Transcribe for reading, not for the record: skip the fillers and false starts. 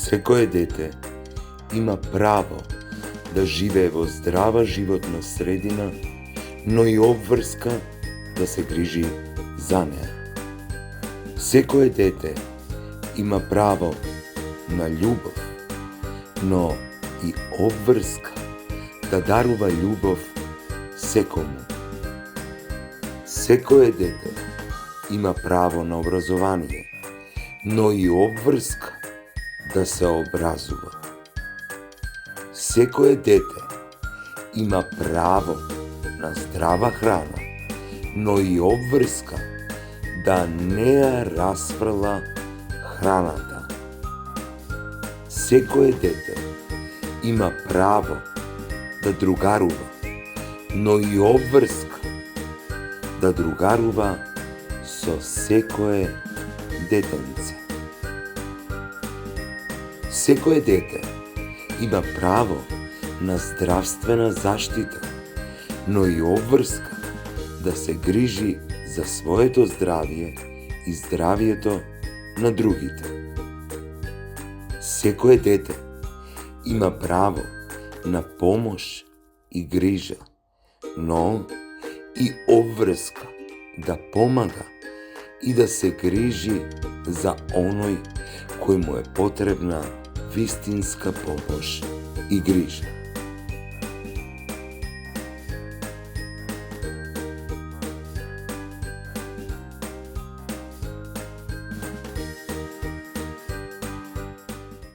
Секое дете има право да живее во здрава животна средина, но и обврска да се грижи за неа. Секое дете има право на љубов, но и обврска да дарува љубов секому. Секое дете има право на образование, но и обврска да се образува. Секое дете има право на здрава храна, но и обврска да не ја расфрла храната. Секое дете има право да другарува, но и обврска да другарува со секое детенце. Секое дете има право на здравствена заштита, но и обврска да се грижи за своето здравје и здравјето на другите. Секое дете има право на помош и грижа, но и обврска да помага и да се грижи за оној кој му е потребна вистинска помош и грижа.